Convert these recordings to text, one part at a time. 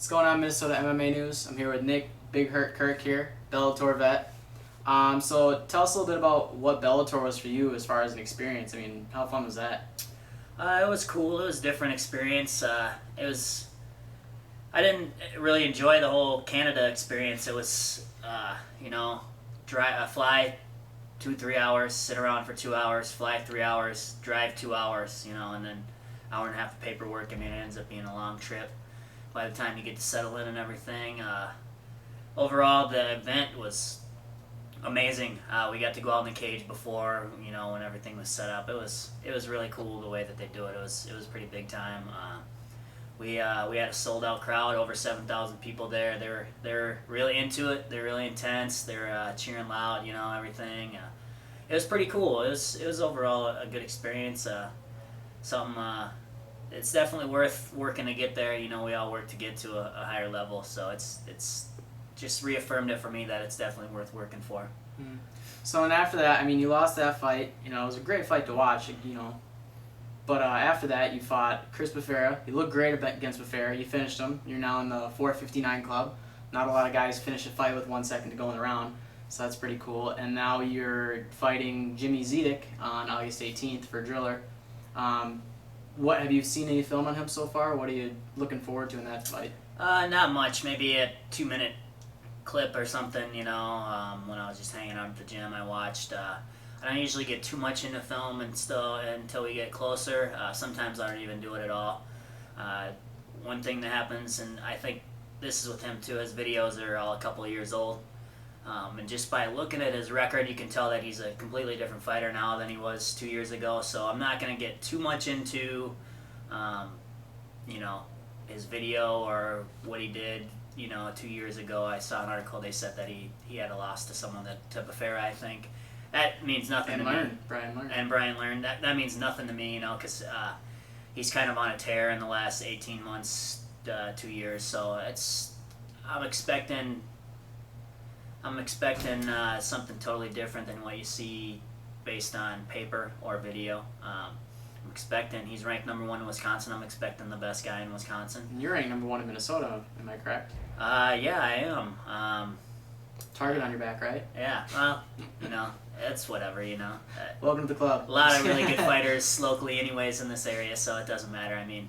What's going on, Minnesota MMA News? I'm here with Nick, Big Hurt Kirk here, Bellator vet. So tell us a little bit about what Bellator was for you as far as an experience. I mean, how fun was that? It was cool. It was a different experience. I didn't really enjoy the whole Canada experience. It was, fly 2-3 hours, sit around for 2 hours, fly 3 hours, drive 2 hours, and then hour and a half of paperwork. I mean, it ends up being a long trip by the time you get to settle in and everything. Overall, the event was amazing. We got to go out in the cage before, when everything was set up. It was really cool the way that they do it. It was pretty big time. We had a sold out crowd, over 7,000 people there. They're really into it. They're really intense. They're cheering loud, everything. It was pretty cool. It was overall a good experience. It's definitely worth working to get there. We all work to get to a higher level, so it's just reaffirmed it for me that it's definitely worth working for. Mm. So and after that, I mean, you lost that fight. It was a great fight to watch. But after that, you fought Chris Bafera. You looked great against Bafera. You finished him. You're now in the 459 club. Not a lot of guys finish a fight with 1 second to go in the round, so that's pretty cool. And now you're fighting Jimmy Zedek on August 18th for Driller. What have you seen any film on him so far? What are you looking forward to in that fight? Not much. Maybe a 2-minute clip or something. When I was just hanging out at the gym, I watched. I don't usually get too much into film until we get closer. Sometimes I don't even do it at all. One thing that happens, and I think this is with him too, his videos are all a couple of years old. And just by looking at his record, you can tell that he's a completely different fighter now than he was 2 years ago. So I'm not going to get too much into, his video or what he did. 2 years ago, I saw an article. They said that he had a loss to someone to Bafera, I think. That means nothing to me. Brian Learn. And Brian Learn. That means nothing to me, because he's kind of on a tear in the last 18 months, 2 years. So I'm expecting something totally different than what you see based on paper or video. I'm expecting he's ranked number 1 in Wisconsin. I'm expecting the best guy in Wisconsin. And you're ranked number 1 in Minnesota. Am I correct? Yeah, I am. Target on your back, right? Yeah. Well, it's whatever. Welcome to the club. A lot of really good fighters locally, anyways, in this area, so it doesn't matter. I mean,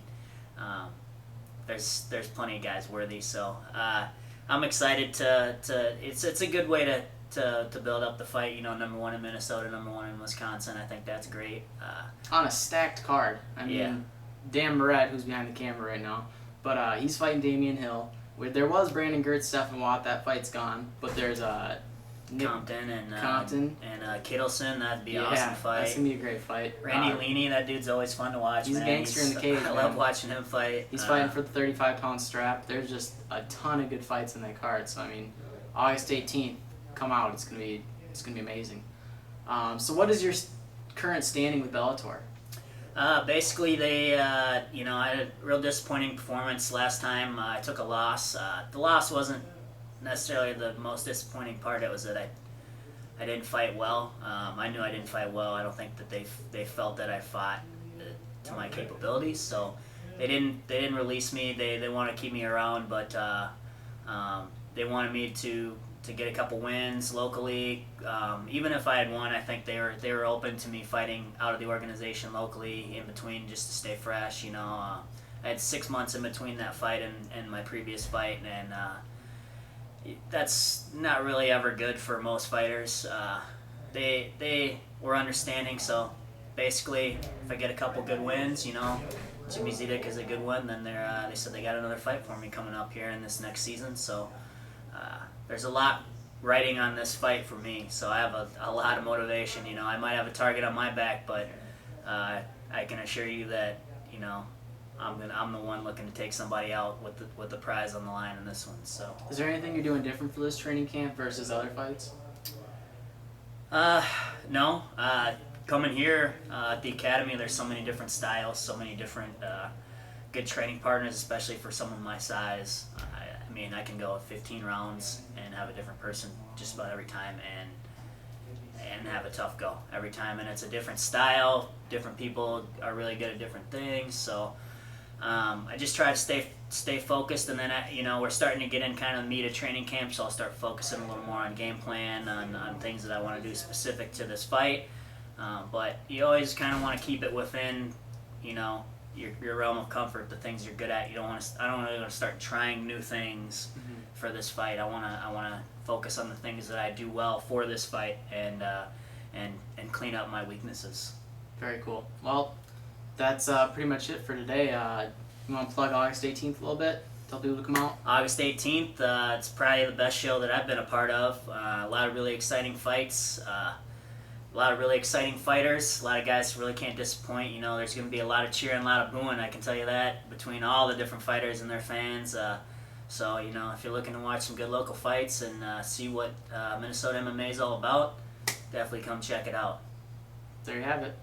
there's plenty of guys worthy. So I'm excited to. It's a good way to build up the fight. Number 1 in Minnesota, number 1 in Wisconsin. I think that's great. On a stacked card. I mean, yeah. Dan Moret, who's behind the camera right now, but he's fighting Damian Hill. There was Brandon Gertz, Stephen Watt. That fight's gone. But there's Compton and Kittleson. That'd be an awesome fight. That's gonna be a great fight. Randy Leaney, that dude's always fun to watch. He's man. a gangster in the cage. I love watching him fight. He's fighting for the 35-pound strap. There's just a ton of good fights in that card. So I mean, August 18th, come out. It's gonna be amazing. So what is your current standing with Bellator? Basically, they, I had a real disappointing performance last time. I took a loss. The loss wasn't necessarily the most disappointing part. It was that I didn't fight well. I knew I didn't fight well. I don't think that they felt that I fought to my capabilities. So they didn't release me. They want to keep me around, but they wanted me to get a couple wins locally. Even if I had won, I think they were open to me fighting out of the organization locally in between, just to stay fresh. I had 6 months in between that fight and my previous fight, and that's not really ever good for most fighters. They were understanding, so basically, if I get a couple good wins, Jimmy Zedek is a good one, then they said they got another fight for me coming up here in this next season. So there's a lot riding on this fight for me, so I have a lot of motivation. I might have a target on my back, but I can assure you that I'm the one looking to take somebody out with the prize on the line in this one. So is there anything you're doing different for this training camp versus other fights? No. Coming here at the academy, there's so many different styles, so many different good training partners, especially for someone my size. I mean, I can go 15 rounds and have a different person just about every time, and have a tough go every time. And it's a different style. Different people are really good at different things. So I just try to stay focused, and then we're starting to get in kind of the meat of training camp, so I'll start focusing a little more on game plan, on things that I want to do specific to this fight. But you always kind of want to keep it within, your realm of comfort, the things you're good at. I don't really want to start trying new things for this fight. I want to focus on the things that I do well for this fight, and clean up my weaknesses. Very cool. Well, that's pretty much it for today. You want to plug August 18th a little bit? Tell people to come out. August 18th, it's probably the best show that I've been a part of. A lot of really exciting fights, a lot of really exciting fighters, a lot of guys who really can't disappoint. There's going to be a lot of cheering, a lot of booing, I can tell you that, between all the different fighters and their fans. So, if you're looking to watch some good local fights and see what Minnesota MMA is all about, definitely come check it out. There you have it.